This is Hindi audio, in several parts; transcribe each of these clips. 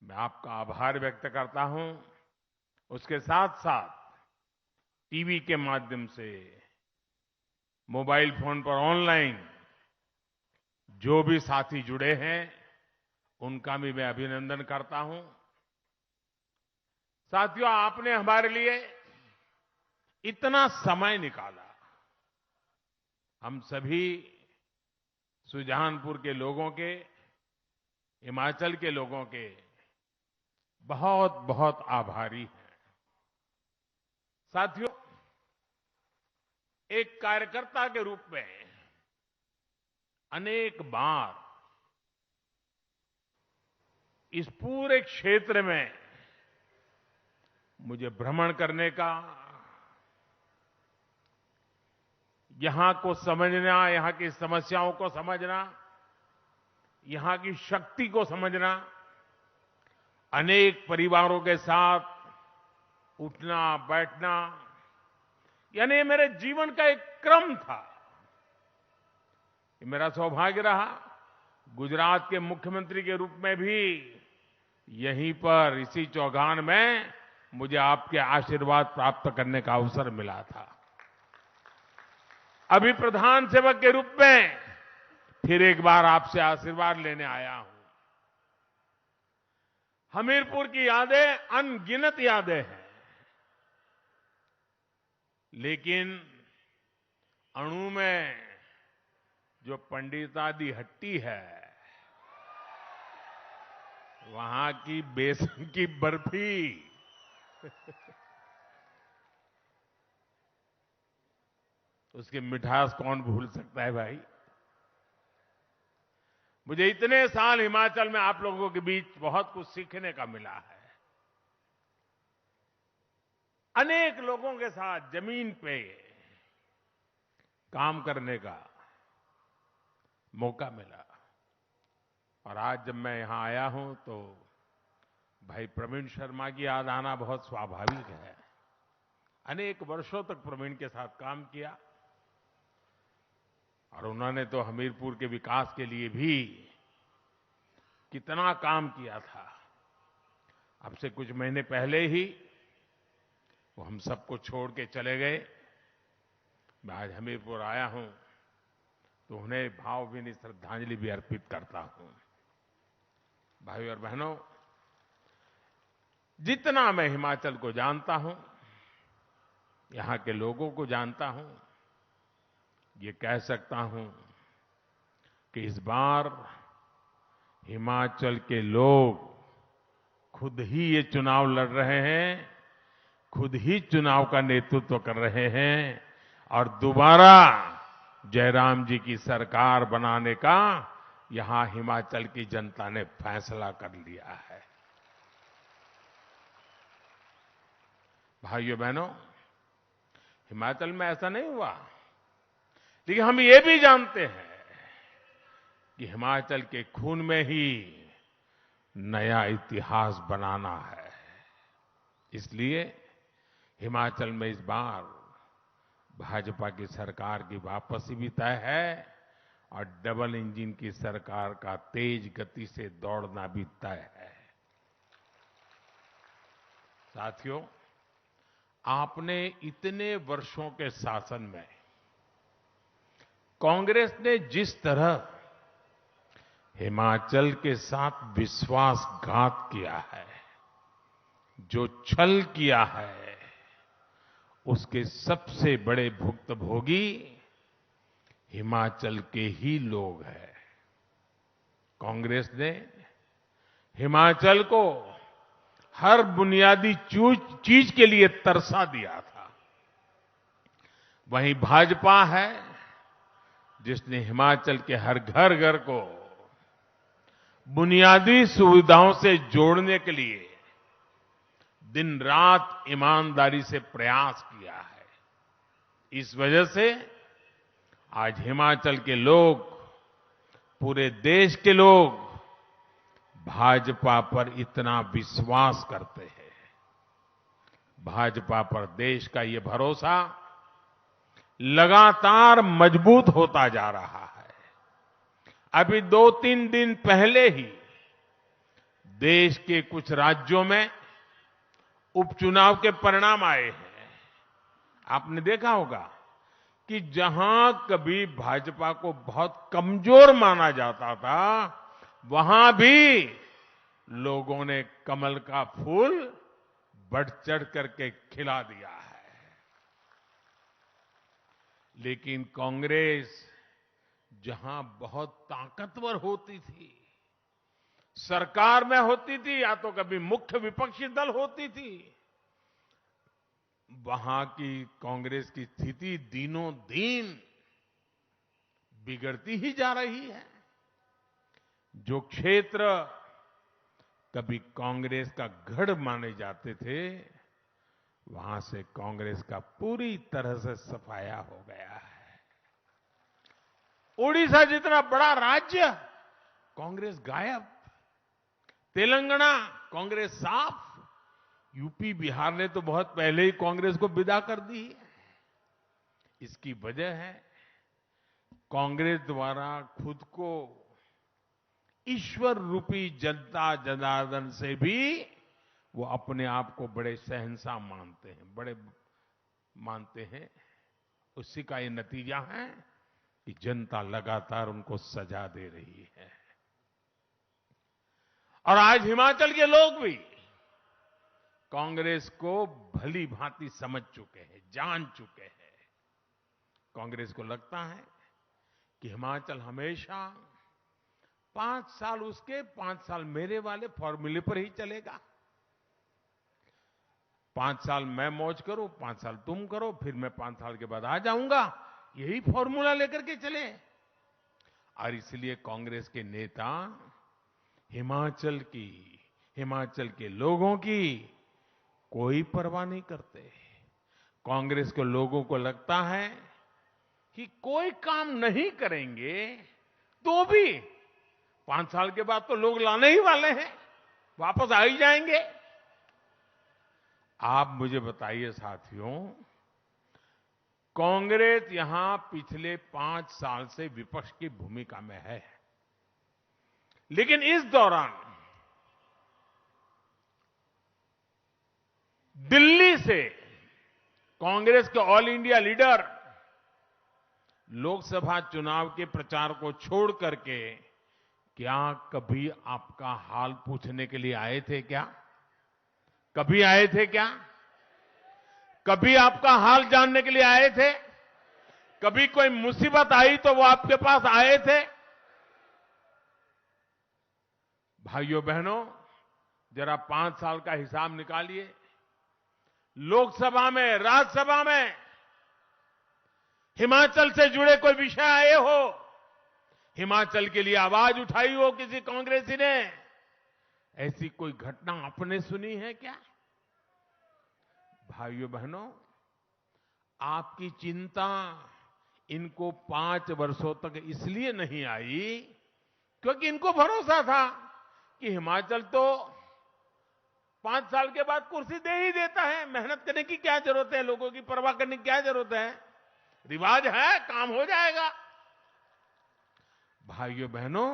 मैं आपका आभार व्यक्त करता हूं। उसके साथ साथ टीवी के माध्यम से, मोबाइल फोन पर ऑनलाइन जो भी साथी जुड़े हैं, उनका भी मैं अभिनंदन करता हूं। साथियों, आपने हमारे लिए इतना समय निकाला। हम सभी सुजानपुर के लोगों के, हिमाचल के लोगों के बहुत बहुत आभारी हैं। साथियों, एक कार्यकर्ता के रूप में अनेक बार इस पूरे क्षेत्र में मुझे भ्रमण करने का, यहां को समझना, यहां की समस्याओं को समझना, यहां की शक्ति को समझना, अनेक परिवारों के साथ उठना बैठना, यानी ये मेरे जीवन का एक क्रम था। ये मेरा सौभाग्य रहा, गुजरात के मुख्यमंत्री के रूप में भी यहीं पर इसी चौगान में मुझे आपके आशीर्वाद प्राप्त करने का अवसर मिला था। अभी प्रधान सेवक के रूप में फिर एक बार आपसे आशीर्वाद लेने आया हूं। हमीरपुर की यादें अनगिनत यादें हैं, लेकिन अणु में जो पंडितादी हट्टी है, वहां की बेसन की बर्फी उसकी मिठास कौन भूल सकता है भाई। मुझे इतने साल हिमाचल में आप लोगों के बीच बहुत कुछ सीखने का मिला है। अनेक लोगों के साथ जमीन पे काम करने का मौका मिला, और आज जब मैं यहां आया हूं तो भाई प्रवीण शर्मा की याद आना बहुत स्वाभाविक है। अनेक वर्षों तक प्रवीण के साथ काम किया, और उन्होंने तो हमीरपुर के विकास के लिए भी कितना काम किया था। अब से कुछ महीने पहले ही वो हम सबको छोड़ के चले गए। मैं आज हमीरपुर आया हूं तो उन्हें भावभीनी श्रद्धांजलि भी अर्पित करता हूं। भाइयों और बहनों, जितना मैं हिमाचल को जानता हूं, यहां के लोगों को जानता हूं, ये कह सकता हूं कि इस बार हिमाचल के लोग खुद ही ये चुनाव लड़ रहे हैं, खुद ही चुनाव का नेतृत्व कर रहे हैं, और दोबारा जयराम जी की सरकार बनाने का यहां हिमाचल की जनता ने फैसला कर लिया है। भाइयों बहनों, हिमाचल में ऐसा नहीं हुआ, लेकिन हम ये भी जानते हैं कि हिमाचल के खून में ही नया इतिहास बनाना है। इसलिए हिमाचल में इस बार भाजपा की सरकार की वापसी भी तय है, और डबल इंजन की सरकार का तेज गति से दौड़ना भी तय है। साथियों, आपने इतने वर्षों के शासन में कांग्रेस ने जिस तरह हिमाचल के साथ विश्वासघात किया है, जो छल किया है, उसके सबसे बड़े भुक्तभोगी हिमाचल के ही लोग हैं। कांग्रेस ने हिमाचल को हर बुनियादी चीज के लिए तरसा दिया था। वहीं भाजपा है जिसने हिमाचल के हर घर घर को बुनियादी सुविधाओं से जोड़ने के लिए दिन रात ईमानदारी से प्रयास किया है। इस वजह से आज हिमाचल के लोग, पूरे देश के लोग भाजपा पर इतना विश्वास करते हैं। भाजपा पर देश का ये भरोसा लगातार मजबूत होता जा रहा है। अभी 2-3 दिन पहले ही देश के कुछ राज्यों में उपचुनाव के परिणाम आए हैं। आपने देखा होगा कि जहां कभी भाजपा को बहुत कमजोर माना जाता था, वहां भी लोगों ने कमल का फूल बढ़ चढ़ करके खिला दिया है। लेकिन कांग्रेस जहां बहुत ताकतवर होती थी, सरकार में होती थी या तो कभी मुख्य विपक्षी दल होती थी, वहां की कांग्रेस की स्थिति दिनों दिन बिगड़ती ही जा रही है। जो क्षेत्र कभी कांग्रेस का गढ़ माने जाते थे, वहां से कांग्रेस का पूरी तरह से सफाया हो गया है। ओडिशा जितना बड़ा राज्य, कांग्रेस गायब। तेलंगाना, कांग्रेस साफ। यूपी, बिहार ने तो बहुत पहले ही कांग्रेस को विदा कर दी है। इसकी वजह है कांग्रेस द्वारा खुद को ईश्वर रूपी जनता जनार्दन से भी वो अपने आप को बड़े शहंशाह मानते हैं, बड़े मानते हैं। उसी का ये नतीजा है कि जनता लगातार उनको सजा दे रही है। और आज हिमाचल के लोग भी कांग्रेस को भली भांति समझ चुके हैं, जान चुके हैं। कांग्रेस को लगता है कि हिमाचल हमेशा 5 साल उसके, 5 साल मेरे वाले फॉर्मूले पर ही चलेगा। 5 साल मैं मौज करूं, 5 साल तुम करो, फिर मैं 5 साल के बाद आ जाऊंगा। यही फॉर्मूला लेकर के चले। और इसलिए कांग्रेस के नेता हिमाचल के लोगों की कोई परवाह नहीं करते। कांग्रेस के लोगों को लगता है कि कोई काम नहीं करेंगे तो भी 5 साल के बाद तो लोग लाने ही वाले हैं, वापस आ ही जाएंगे। आप मुझे बताइए साथियों, कांग्रेस यहां पिछले 5 साल से विपक्ष की भूमिका में है, लेकिन इस दौरान दिल्ली से कांग्रेस के ऑल इंडिया लीडर लोकसभा चुनाव के प्रचार को छोड़ करके क्या कभी आपका हाल पूछने के लिए आए थे क्या? कभी आए थे क्या? कभी आपका हाल जानने के लिए आए थे? कभी कोई मुसीबत आई तो वो आपके पास आए थे? भाइयों बहनों, जरा 5 साल का हिसाब निकालिए। लोकसभा में, राज्यसभा में हिमाचल से जुड़े कोई विषय आए हो, हिमाचल के लिए आवाज उठाई हो किसी कांग्रेसी ने, ऐसी कोई घटना आपने सुनी है क्या? भाइयों बहनों, आपकी चिंता इनको 5 वर्षों तक इसलिए नहीं आई क्योंकि इनको भरोसा था कि हिमाचल तो 5 साल के बाद कुर्सी दे ही देता है, मेहनत करने की क्या जरूरत है, लोगों की परवाह करने की क्या जरूरत है, रिवाज है, काम हो जाएगा। भाइयों बहनों,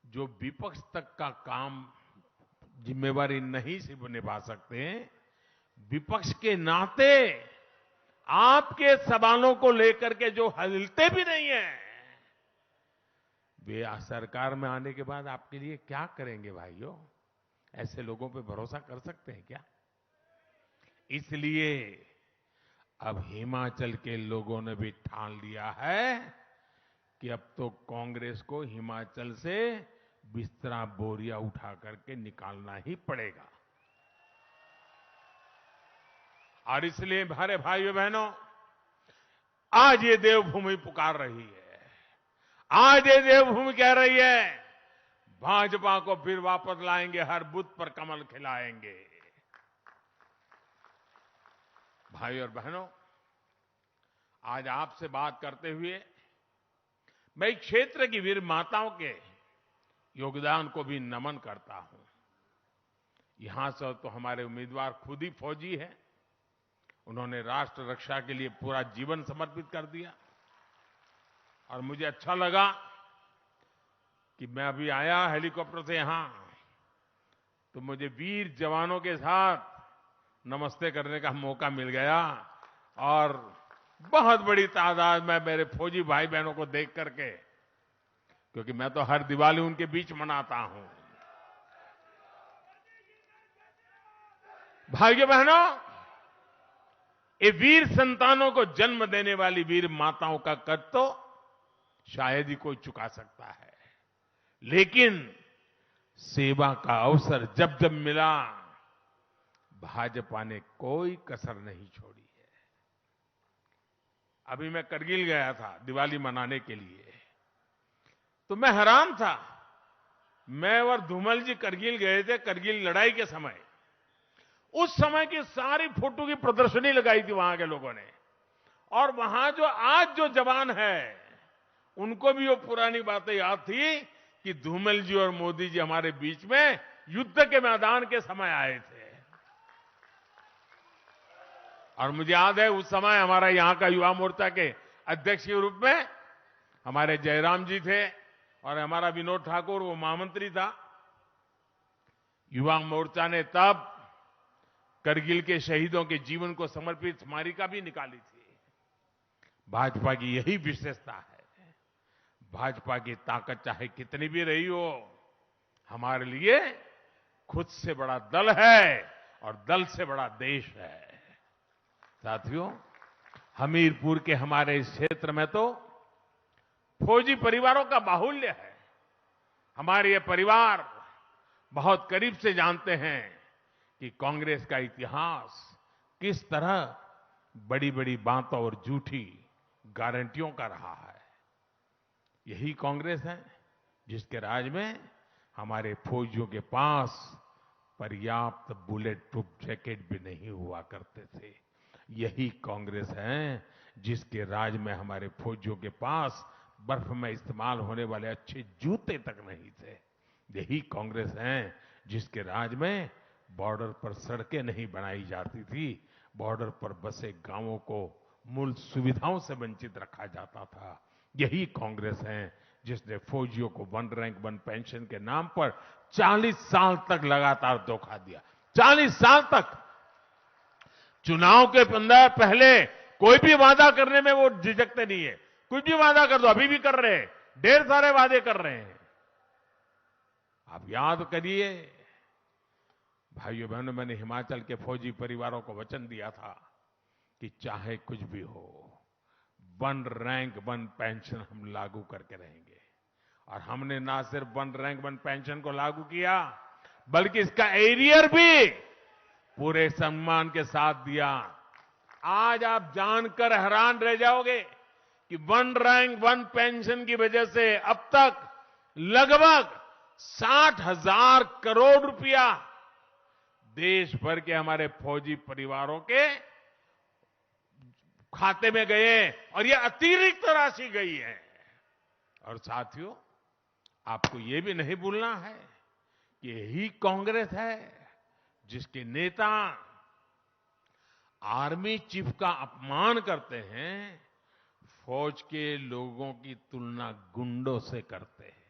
जो विपक्ष तक का काम जिम्मेवारी नहीं से निभा सकते, विपक्ष के नाते आपके सवालों को लेकर के जो हिलते भी नहीं है, वे सरकार में आने के बाद आपके लिए क्या करेंगे? भाइयों, ऐसे लोगों पे भरोसा कर सकते हैं क्या? इसलिए अब हिमाचल के लोगों ने भी ठान लिया है कि अब तो कांग्रेस को हिमाचल से बिस्तरा बोरिया उठा करके निकालना ही पड़ेगा। और इसलिए हमारे भाइयों बहनों, आज ये देवभूमि पुकार रही है, आज ये देवभूमि कह रही है, भाजपा को फिर वापस लाएंगे, हर बूथ पर कमल खिलाएंगे। भाई और बहनों, आज आपसे बात करते हुए मैं इस क्षेत्र की वीर माताओं के योगदान को भी नमन करता हूं। यहां से तो हमारे उम्मीदवार खुद ही फौजी हैं, उन्होंने राष्ट्र रक्षा के लिए पूरा जीवन समर्पित कर दिया। और मुझे अच्छा लगा कि मैं अभी आया हेलीकॉप्टर से यहां, तो मुझे वीर जवानों के साथ नमस्ते करने का मौका मिल गया और बहुत बड़ी तादाद में मेरे फौजी भाई बहनों को देख करके, क्योंकि मैं तो हर दिवाली उनके बीच मनाता हूं। भाइयों बहनों, ये वीर संतानों को जन्म देने वाली वीर माताओं का कर्ज तो शायद ही कोई चुका सकता है, लेकिन सेवा का अवसर जब जब मिला, भाजपा ने कोई कसर नहीं छोड़ी है। अभी मैं करगिल गया था दिवाली मनाने के लिए, तो मैं हैरान था। मैं और धूमल जी करगिल गए थे, करगिल लड़ाई के समय। उस समय की सारी फोटो की प्रदर्शनी लगाई थी वहां के लोगों ने, और वहां जो आज जो जवान है उनको भी वो पुरानी बातें याद थी कि धूमल जी और मोदी जी हमारे बीच में युद्ध के मैदान के समय आए थे। और मुझे याद है उस समय हमारा यहां का युवा मोर्चा के अध्यक्ष के रूप में हमारे जयराम जी थे और हमारा विनोद ठाकुर वो महामंत्री था। युवा मोर्चा ने तब करगिल के शहीदों के जीवन को समर्पित स्मारिका भी निकाली थी। भाजपा की यही विशेषता है। भाजपा की ताकत चाहे कितनी भी रही हो, हमारे लिए खुद से बड़ा दल है और दल से बड़ा देश है। साथियों, हमीरपुर के हमारे इस क्षेत्र में तो फौजी परिवारों का बाहुल्य है। हमारे ये परिवार बहुत करीब से जानते हैं कि कांग्रेस का इतिहास किस तरह बड़ी बड़ी बातों और झूठी गारंटियों का रहा है। यही कांग्रेस है जिसके राज में हमारे फौजियों के पास पर्याप्त बुलेट प्रूफ जैकेट भी नहीं हुआ करते थे। यही कांग्रेस है जिसके राज में हमारे फौजियों के पास बर्फ में इस्तेमाल होने वाले अच्छे जूते तक नहीं थे। यही कांग्रेस है जिसके राज में बॉर्डर पर सड़कें नहीं बनाई जाती थी, बॉर्डर पर बसे गांवों को मूल सुविधाओं से वंचित रखा जाता था। यही कांग्रेस है जिसने फौजियों को वन रैंक वन पेंशन के नाम पर 40 साल तक लगातार धोखा दिया। 40 साल तक चुनाव के पहले कोई भी वादा करने में वो झिझकते नहीं है। कुछ भी वादा कर दो, अभी भी कर रहे हैं, ढेर सारे वादे कर रहे हैं। आप याद करिए भाइयों बहनों, मैंने हिमाचल के फौजी परिवारों को वचन दिया था कि चाहे कुछ भी हो, वन रैंक वन पेंशन हम लागू करके रहेंगे। और हमने ना सिर्फ वन रैंक वन पेंशन को लागू किया, बल्कि इसका एरियर भी पूरे सम्मान के साथ दिया। आज आप जानकर हैरान रह जाओगे कि वन रैंक वन पेंशन की वजह से अब तक लगभग 60,000 करोड़ रुपया देश भर के हमारे फौजी परिवारों के खाते में गए, और यह अतिरिक्त राशि गई है। और साथियों, आपको यह भी नहीं भूलना है कि यही कांग्रेस है जिसके नेता आर्मी चीफ का अपमान करते हैं, फौज के लोगों की तुलना गुंडों से करते हैं।